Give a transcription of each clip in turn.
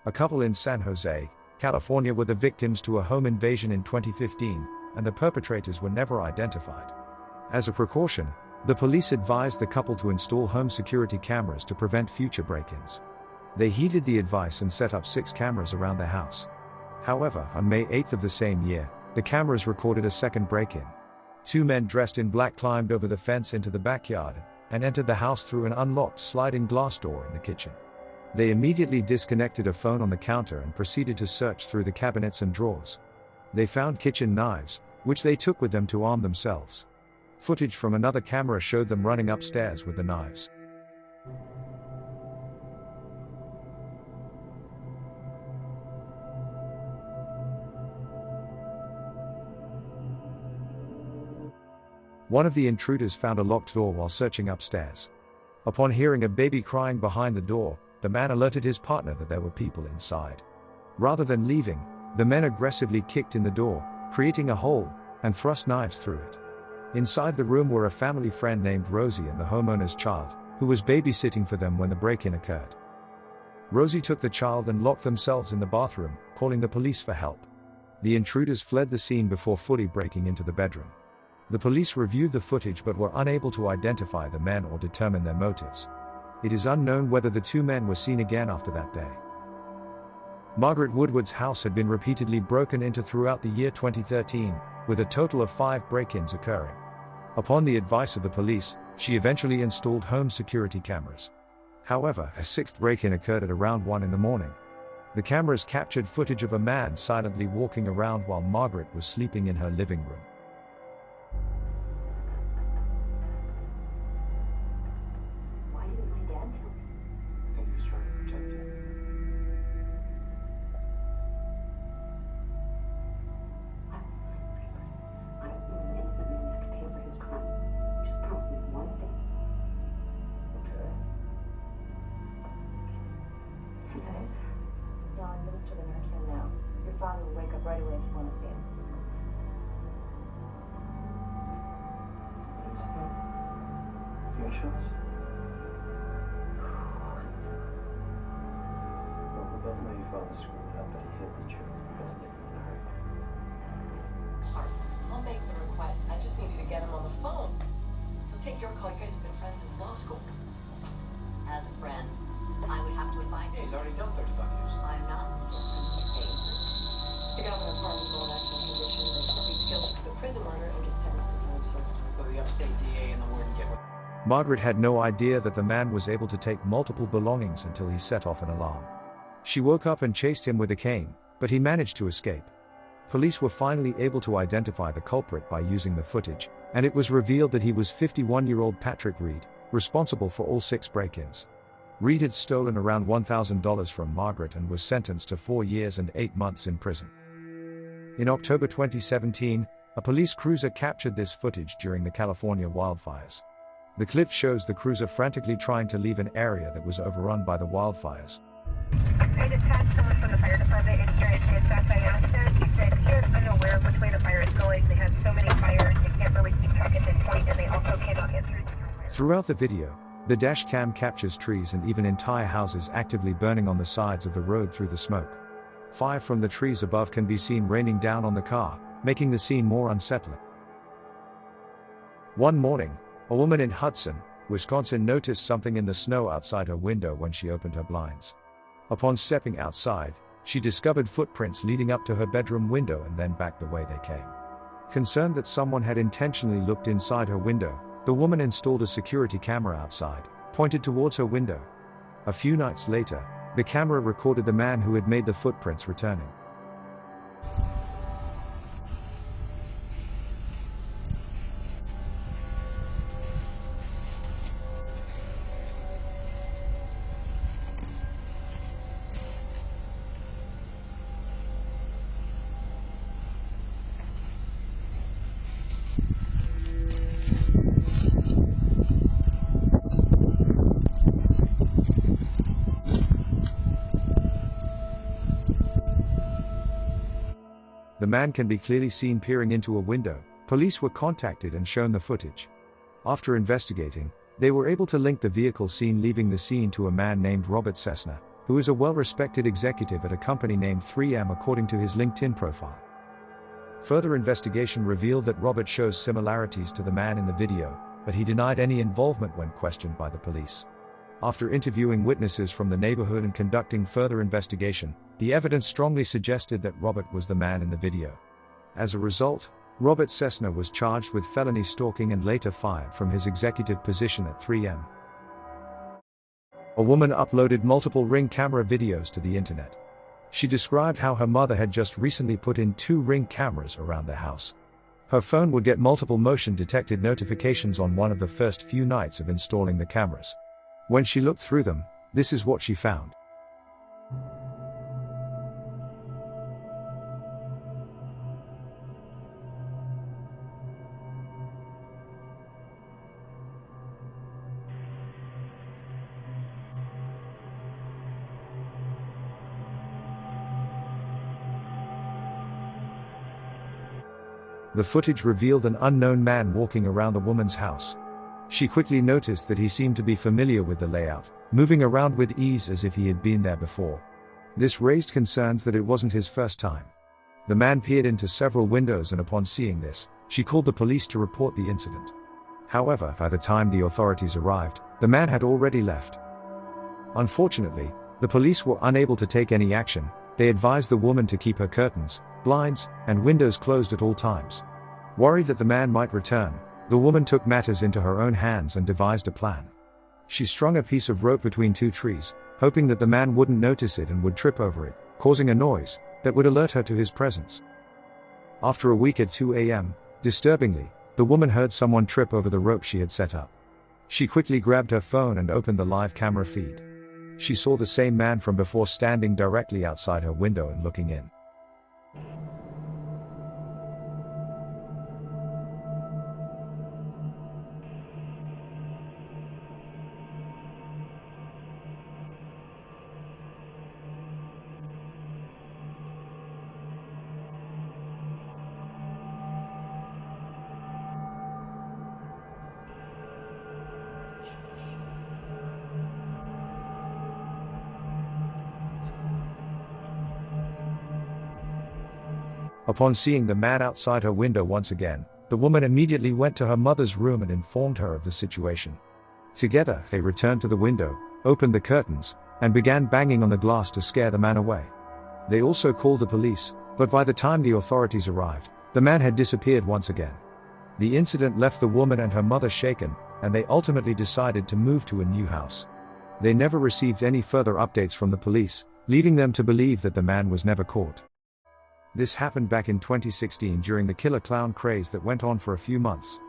A couple in San Jose, California were the victims to a home invasion in 2015, and the perpetrators were never identified. As a precaution, the police advised the couple to install home security cameras to prevent future break-ins. They heeded the advice and set up 6 cameras around their house. However, on May 8 of the same year, the cameras recorded a second break-in. 2 men dressed in black climbed over the fence into the backyard and entered the house through an unlocked sliding glass door in the kitchen. They immediately disconnected a phone on the counter and proceeded to search through the cabinets and drawers. They found kitchen knives, which they took with them to arm themselves. Footage from another camera showed them running upstairs with the knives. One of the intruders found a locked door while searching upstairs. Upon hearing a baby crying behind the door, the man alerted his partner that there were people inside. Rather than leaving, the men aggressively kicked in the door, creating a hole, and thrust knives through it. Inside the room were a family friend named Rosie and the homeowner's child, who was babysitting for them when the break-in occurred. Rosie took the child and locked themselves in the bathroom, calling the police for help. The intruders fled the scene before fully breaking into the bedroom. The police reviewed the footage but were unable to identify the men or determine their motives. It is unknown whether the 2 men were seen again after that day. Margaret Woodward's house had been repeatedly broken into throughout the year 2013, with a total of 5 break-ins occurring. Upon the advice of the police, she eventually installed home security cameras. However, a 6th break-in occurred at around 1 in the morning. The cameras captured footage of a man silently walking around while Margaret was sleeping in her living room. Father will wake up right away if you want to see him. Reassurance? Well, we both know your father screwed up, but he hid the truth because he didn't want to hurt you. I'll make the request. I just need you to get him on the phone. He'll take your call. You guys have been friends since law school. As a friend, I would have to advise Yeah, him. he's already done 35 years. I'm not different. The governor pardons all action on condition that he pleads guilty to the prison murder and gets sentenced to time served. So the upstate DA and the warden get what? Margaret had no idea that the man was able to take multiple belongings until he set off an alarm. She woke up and chased him with a cane, but he managed to escape. Police were finally able to identify the culprit by using the footage, and it was revealed that he was 51-year-old Patrick Reed, responsible for all 6 break-ins. Reed had stolen around $1,000 from Margaret and was sentenced to 4 years and 8 months in prison. In October 2017, a police cruiser captured this footage during the California wildfires. The clip shows the cruiser frantically trying to leave an area that was overrun by the wildfires. I dispatched someone from the fire department in here and dispatched. I asked them, he said he is unaware of which way the fire is going. They have so many fires, they can't really keep track at this point, and they also cannot answer. Throughout the video, the dash cam captures trees and even entire houses actively burning on the sides of the road through the smoke. Fire from the trees above can be seen raining down on the car, making the scene more unsettling. One morning, a woman in Hudson, Wisconsin noticed something in the snow outside her window when she opened her blinds. Upon stepping outside, she discovered footprints leading up to her bedroom window and then back the way they came. Concerned that someone had intentionally looked inside her window, the woman installed a security camera outside, pointed towards her window. A few nights later, the camera recorded the man who had made the footprints returning. The man can be clearly seen peering into a window. Police were contacted and shown the footage. After investigating, they were able to link the vehicle seen leaving the scene to a man named Robert Cessna, who is a well-respected executive at a company named 3M according to his LinkedIn profile. Further investigation revealed that Robert shows similarities to the man in the video, but he denied any involvement when questioned by the police. After interviewing witnesses from the neighborhood and conducting further investigation, the evidence strongly suggested that Robert was the man in the video. As a result, Robert Cessna was charged with felony stalking and later fired from his executive position at 3M. A woman uploaded multiple Ring camera videos to the internet. She described how her mother had just recently put in 2 Ring cameras around the house. Her phone would get multiple motion-detected notifications on one of the first few nights of installing the cameras. When she looked through them, this is what she found. The footage revealed an unknown man walking around the woman's house. She quickly noticed that he seemed to be familiar with the layout, moving around with ease as if he had been there before. This raised concerns that it wasn't his first time. The man peered into several windows, and upon seeing this, she called the police to report the incident. However, by the time the authorities arrived, the man had already left. Unfortunately, the police were unable to take any action. They advised the woman to keep her curtains, blinds, and windows closed at all times. Worried that the man might return, the woman took matters into her own hands and devised a plan. She strung a piece of rope between 2 trees, hoping that the man wouldn't notice it and would trip over it, causing a noise that would alert her to his presence. After a week at 2 a.m., disturbingly, the woman heard someone trip over the rope she had set up. She quickly grabbed her phone and opened the live camera feed. She saw the same man from before standing directly outside her window and looking in. Upon seeing the man outside her window once again, the woman immediately went to her mother's room and informed her of the situation. Together, they returned to the window, opened the curtains, and began banging on the glass to scare the man away. They also called the police, but by the time the authorities arrived, the man had disappeared once again. The incident left the woman and her mother shaken, and they ultimately decided to move to a new house. They never received any further updates from the police, leaving them to believe that the man was never caught. This happened back in 2016 during the killer clown craze that went on for a few months.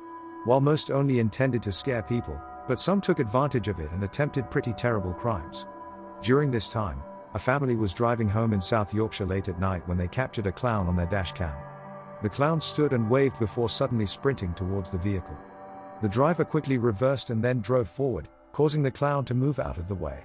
While most only intended to scare people, but some took advantage of it and attempted pretty terrible crimes. During this time, a family was driving home in South Yorkshire late at night when they captured a clown on their dash cam. The clown stood and waved before suddenly sprinting towards the vehicle. The driver quickly reversed and then drove forward, causing the clown to move out of the way.